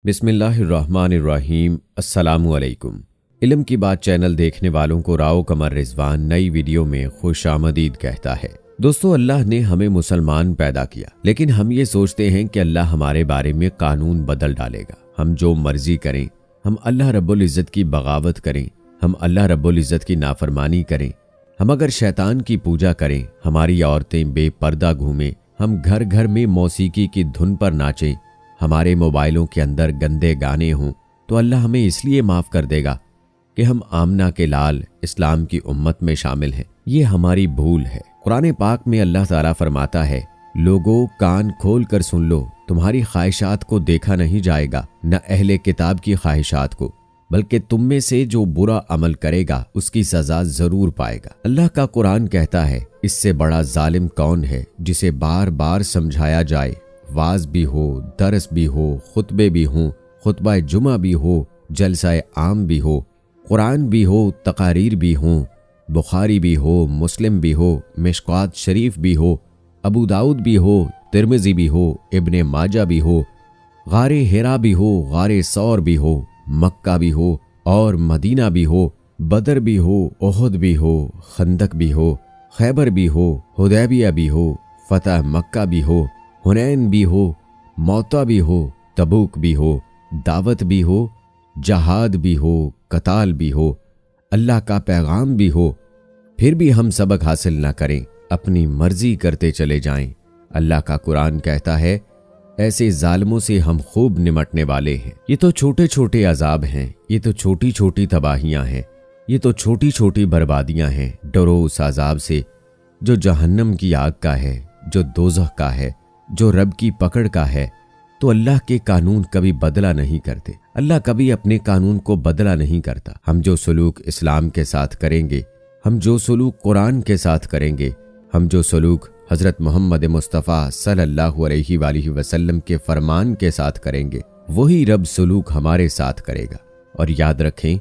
बिस्मिल्लाहिर्रहमानिर्रहीम। अस्सलामु अलैकुम। इल्म की बात चैनल देखने वालों को राव कमर रिजवान नई वीडियो में खुश आमदीद कहता है। दोस्तों, अल्लाह ने हमें मुसलमान पैदा किया, लेकिन हम ये सोचते हैं कि अल्लाह हमारे बारे में कानून बदल डालेगा। हम जो मर्जी करें, हम अल्लाह रब्बुल इज़्ज़त की बगावत करें, हम अल्लाह रब्बुल इज़्ज़त की नाफरमानी करें, हम अगर शैतान की पूजा करें, हमारी औरतें बेपर्दा घूमें, हम घर घर में मौसीकी की धुन पर नाचें, हमारे मोबाइलों के अंदर गंदे गाने हों, तो अल्लाह हमें इसलिए माफ़ कर देगा कि हम आमना के लाल इस्लाम की उम्मत में शामिल हैं। ये हमारी भूल है। कुरान पाक में अल्लाह ताला फरमाता है, लोगों कान खोल कर सुन लो, तुम्हारी ख्वाहिशात को देखा नहीं जाएगा, न अहले किताब की ख्वाहिशात को, बल्कि तुम में से जो बुरा अमल करेगा उसकी सजा जरूर पाएगा। अल्लाह का कुरान कहता है, इससे बड़ा जालिम कौन है जिसे बार बार समझाया जाए, वाज भी हो, दरस भी हो, खुतबे भी हों, खुतबा जुमा भी हो, जलसा आम भी हो, कुरान भी हो, तकारीर भी हों, बुखारी भी हो, मुस्लिम भी हो, मिशकात शरीफ भी हो, अबू दाऊद भी हो, तिरमिज़ी भी हो, इब्ने माजा भी हो, गारे हिरा भी हो, गारे सौर भी हो, मक्का भी हो और मदीना भी हो, बदर भी हो, ओहद भी हो, खंदक भी हो, खैबर भी हो, हुदैबिया भी हो, फतह मक्का भी हो, हुनैन भी हो, मौता भी हो, तबूक भी हो, दावत भी हो, जहाद भी हो, कताल भी हो, अल्लाह का पैगाम भी हो, फिर भी हम सबक हासिल न करें, अपनी मर्जी करते चले जाएं। अल्लाह का कुरान कहता है, ऐसे जालिमों से हम खूब निमटने वाले हैं। ये तो छोटे छोटे अजाब हैं, ये तो छोटी छोटी तबाहियां हैं, ये तो छोटी छोटी बर्बादियां हैं। डरो उस अजाब से जो जहन्नम की आग का है, जो दोज़ख का है, जो रब की पकड़ का है। तो अल्लाह के कानून कभी बदला नहीं करते। अल्लाह कभी अपने कानून को बदला नहीं करता। हम जो सलूक इस्लाम के साथ करेंगे, हम जो सलूक कुरान के साथ करेंगे, हम जो सलूक हज़रत मोहम्मद मुस्तफ़ा सल्लल्लाहु अलैहि वसल्लम के फरमान के साथ करेंगे, वही रब सलूक हमारे साथ करेगा। और याद रखें,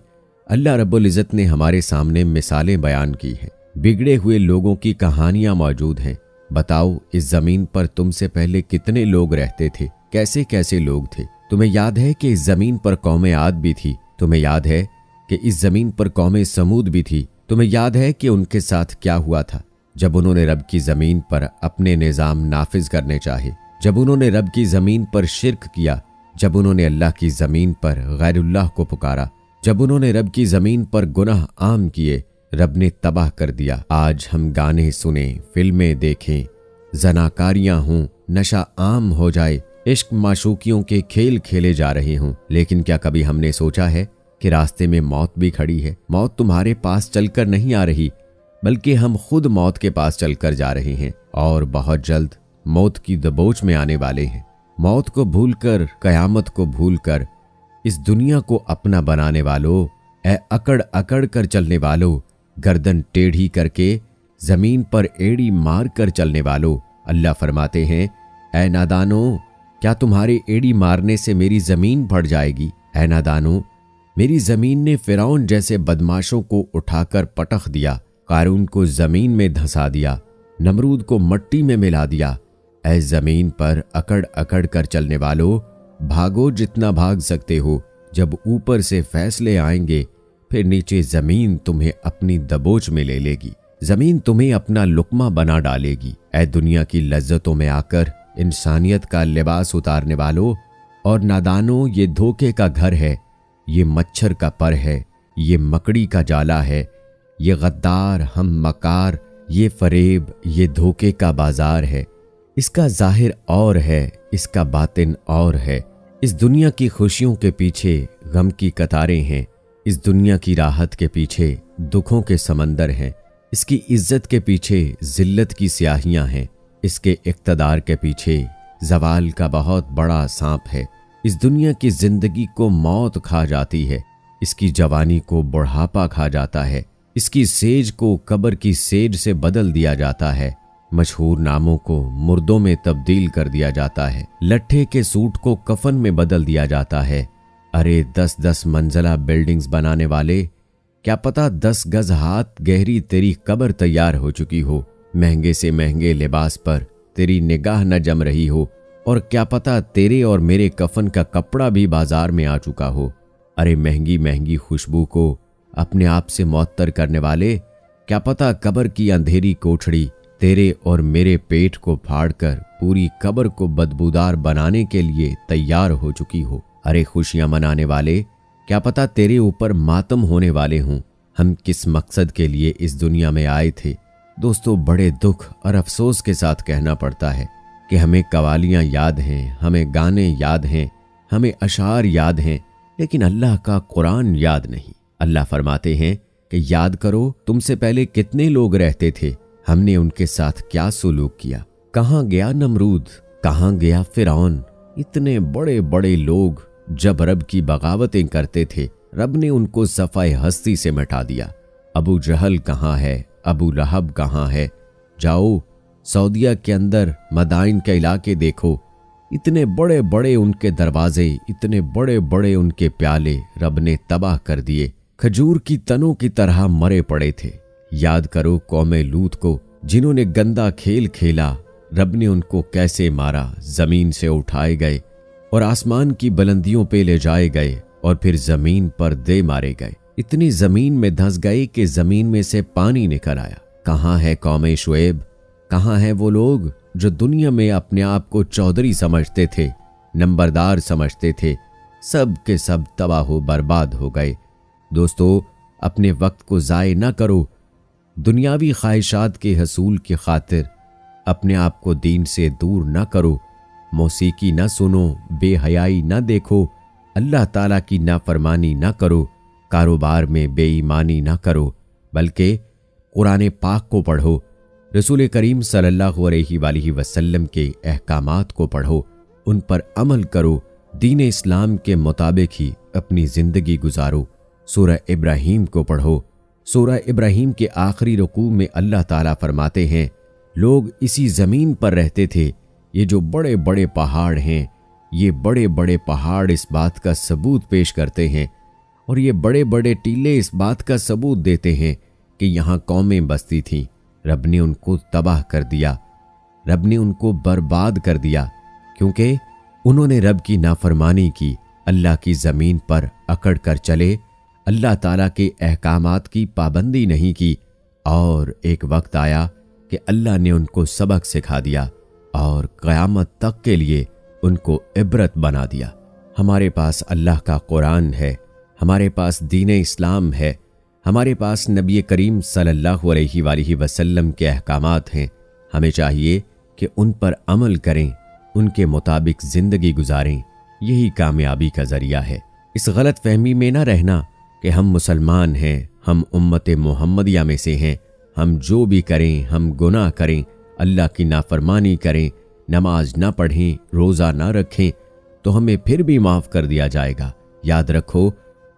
अल्लाह रब्बुल इज़्ज़त ने हमारे सामने मिसालें बयान की हैं। बिगड़े हुए लोगों की कहानियां मौजूद हैं। बताओ, इस ज़मीन पर तुमसे पहले कितने लोग रहते थे, कैसे कैसे लोग थे। तुम्हें याद है कि इस ज़मीन पर कौम आद भी थी। तुम्हें याद है कि इस ज़मीन पर कौम समूद भी थी। तुम्हें याद है कि उनके साथ क्या हुआ था जब उन्होंने रब की ज़मीन पर अपने निज़ाम नाफिज करने चाहे, जब उन्होंने रब की ज़मीन पर शिरक किया, जब उन्होंने अल्लाह की ज़मीन पर गैरुल्लाह को पुकारा, जब उन्होंने रब की ज़मीन पर गुनाह आम किए, रब ने तबाह कर दिया। आज हम गाने सुने, फिल्में देखें, जनाकारियां हों, नशा आम हो जाए, इश्क माशूकियों के खेल खेले जा रहे हों, लेकिन क्या कभी हमने सोचा है कि रास्ते में मौत भी खड़ी है? मौत तुम्हारे पास चलकर नहीं आ रही, बल्कि हम खुद मौत के पास चलकर जा रहे हैं और बहुत जल्द मौत की दबोच में आने वाले हैं। मौत को भूलकर, कयामत को भूलकर, इस दुनिया को अपना बनाने वालों, ए अकड़ अकड़ कर चलने वालों, गर्दन टेढ़ी करके जमीन पर एड़ी मार कर चलने वालों, अल्लाह फरमाते हैं, ए नादानो, क्या तुम्हारे एड़ी मारने से मेरी जमीन फट जाएगी? ए नादानो, मेरी जमीन ने फिरौन जैसे बदमाशों को उठाकर पटख दिया, कारून को जमीन में धंसा दिया, नमरूद को मट्टी में मिला दिया। ऐ जमीन पर अकड़ अकड़ कर चलने वालों, भागो जितना भाग सकते हो। जब ऊपर से फैसले आएंगे, फिर नीचे जमीन तुम्हें अपनी दबोच में ले लेगी, जमीन तुम्हें अपना लुक्मा बना डालेगी। ऐ दुनिया की लज्जतों में आकर इंसानियत का लिबास उतारने वालों और नादानों, ये धोखे का घर है, ये मच्छर का पर है, ये मकड़ी का जाला है, ये गद्दार, हम मकार, ये फरेब, ये धोखे का बाजार है। इसका जाहिर और है, इसका बातिन और है। इस दुनिया की खुशियों के पीछे गम की कतारें हैं, इस दुनिया की राहत के पीछे दुखों के समंदर हैं, इसकी इज्जत के पीछे जिल्लत की स्याहियां हैं, इसके इक़्तिदार के पीछे जवाल का बहुत बड़ा सांप है। इस दुनिया की जिंदगी को मौत खा जाती है, इसकी जवानी को बुढ़ापा खा जाता है, इसकी सेज को कब्र की सेज से बदल दिया जाता है, मशहूर नामों को मुर्दों में तब्दील कर दिया जाता है, लट्ठे के सूट को कफन में बदल दिया जाता है। अरे 10-10 मंजिला बिल्डिंग्स बनाने वाले, क्या पता 10 गज हाथ गहरी तेरी कब्र तैयार हो चुकी हो। महंगे से महंगे लिबास पर तेरी निगाह न जम रही हो اور کیا پتہ تیرے اور میرے کفن کا کپڑا بھی بازار میں آ چکا ہو۔ ارے مہنگی مہنگی خوشبو کو اپنے آپ سے معطر کرنے والے، کیا پتہ قبر کی اندھیری کوٹھڑی تیرے اور میرے پیٹ کو پھاڑ کر پوری قبر کو بدبودار بنانے کے لیے تیار ہو چکی ہو۔ ارے خوشیاں منانے والے، کیا پتہ تیرے اوپر ماتم ہونے والے ہوں۔ ہم کس مقصد کے لیے اس دنیا میں آئے تھے؟ دوستو، بڑے دکھ اور افسوس کے ساتھ کہنا پڑتا ہے کہ ہمیں قوالیاں یاد ہیں، ہمیں گانے یاد ہیں، ہمیں اشعار یاد ہیں، لیکن اللہ کا قرآن یاد نہیں۔ اللہ فرماتے ہیں کہ یاد کرو تم سے پہلے کتنے لوگ رہتے تھے، ہم نے ان کے ساتھ کیا سلوک کیا، کہاں گیا نمرود، کہاں گیا فرعون۔ اتنے بڑے بڑے لوگ جب رب کی بغاوتیں کرتے تھے، رب نے ان کو صفحہ ہستی سے مٹا دیا۔ ابو جہل کہاں ہے، ابو لہب کہاں ہے؟ جاؤ سعودیہ کے اندر مدائن کے علاقے دیکھو، اتنے بڑے بڑے ان کے دروازے، اتنے بڑے بڑے ان کے پیالے رب نے تباہ کر دیے، کھجور کی تنوں کی طرح مرے پڑے تھے۔ یاد کرو قوم لوط کو، جنہوں نے گندا کھیل کھیلا، رب نے ان کو کیسے مارا، زمین سے اٹھائے گئے اور آسمان کی بلندیوں پہ لے جائے گئے اور پھر زمین پر دے مارے گئے، اتنی زمین میں دھنس گئے کہ زمین میں سے پانی نکل آیا۔ کہاں ہے قوم شعیب؟ کہاں ہیں وہ لوگ جو دنیا میں اپنے آپ کو چودھری سمجھتے تھے، نمبردار سمجھتے تھے؟ سب کے سب تباہ و برباد ہو گئے۔ دوستو، اپنے وقت کو ضائع نہ کرو، دنیاوی خواہشات کے حصول کی خاطر اپنے آپ کو دین سے دور نہ کرو، موسیقی نہ سنو، بے حیائی نہ دیکھو، اللہ تعالیٰ کی نافرمانی نہ کرو، کاروبار میں بے ایمانی نہ کرو، بلکہ قرآن پاک کو پڑھو، رسول کریم صلی اللہ علیہ وآلہ وسلم کے احکامات کو پڑھو، ان پر عمل کرو، دین اسلام کے مطابق ہی اپنی زندگی گزارو۔ سورہ ابراہیم کو پڑھو۔ سورہ ابراہیم کے آخری رکوع میں اللہ تعالیٰ فرماتے ہیں، لوگ اسی زمین پر رہتے تھے، یہ جو بڑے بڑے پہاڑ ہیں، یہ بڑے بڑے پہاڑ اس بات کا ثبوت پیش کرتے ہیں، اور یہ بڑے بڑے ٹیلے اس بات کا ثبوت دیتے ہیں کہ یہاں قومیں بستی تھیں، رب نے ان کو تباہ کر دیا، رب نے ان کو برباد کر دیا، کیونکہ انہوں نے رب کی نافرمانی کی، اللہ کی زمین پر اکڑ کر چلے، اللہ تعالیٰ کے احکامات کی پابندی نہیں کی، اور ایک وقت آیا کہ اللہ نے ان کو سبق سکھا دیا اور قیامت تک کے لیے ان کو عبرت بنا دیا۔ ہمارے پاس اللہ کا قرآن ہے، ہمارے پاس دین اسلام ہے، ہمارے پاس نبی کریم صلی اللہ علیہ وآلہ وسلم کے احکامات ہیں، ہمیں چاہیے کہ ان پر عمل کریں، ان کے مطابق زندگی گزاریں، یہی کامیابی کا ذریعہ ہے۔ اس غلط فہمی میں نہ رہنا کہ ہم مسلمان ہیں، ہم امت محمدیہ میں سے ہیں، ہم جو بھی کریں، ہم گناہ کریں، اللہ کی نافرمانی کریں، نماز نہ پڑھیں، روزہ نہ رکھیں تو ہمیں پھر بھی معاف کر دیا جائے گا۔ یاد رکھو،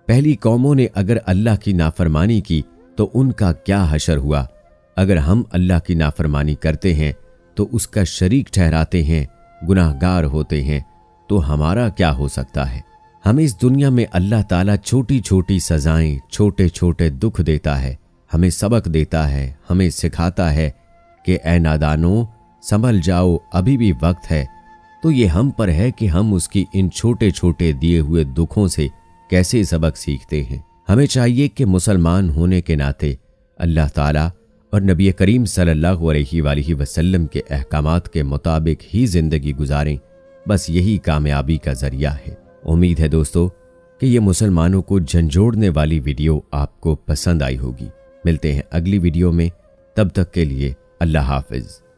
پہلی قوموں نے اگر اللہ کی نافرمانی کی تو ان کا کیا حشر ہوا۔ اگر ہم اللہ کی نافرمانی کرتے ہیں تو اس کا شریک ٹھہراتے ہیں، گناہ گار ہوتے ہیں، تو ہمارا کیا ہو سکتا ہے؟ ہمیں اس دنیا میں اللہ تعالیٰ چھوٹی چھوٹی سزائیں، چھوٹے چھوٹے دکھ دیتا ہے، ہمیں سبق دیتا ہے، ہمیں سکھاتا ہے کہ اے نادانوں سنبھل جاؤ، ابھی بھی وقت ہے۔ تو یہ ہم پر ہے کہ ہم اس کی ان چھوٹے چھوٹے دیے ہوئے دکھوں سے کیسے سبق سیکھتے ہیں۔ ہمیں چاہیے کہ مسلمان ہونے کے ناطے اللہ تعالیٰ اور نبی کریم صلی اللہ علیہ وآلہ وسلم کے احکامات کے مطابق ہی زندگی گزاریں، بس یہی کامیابی کا ذریعہ ہے۔ امید ہے دوستو کہ یہ مسلمانوں کو جھنجھوڑنے والی ویڈیو آپ کو پسند آئی ہوگی۔ ملتے ہیں اگلی ویڈیو میں، تب تک کے لیے اللہ حافظ۔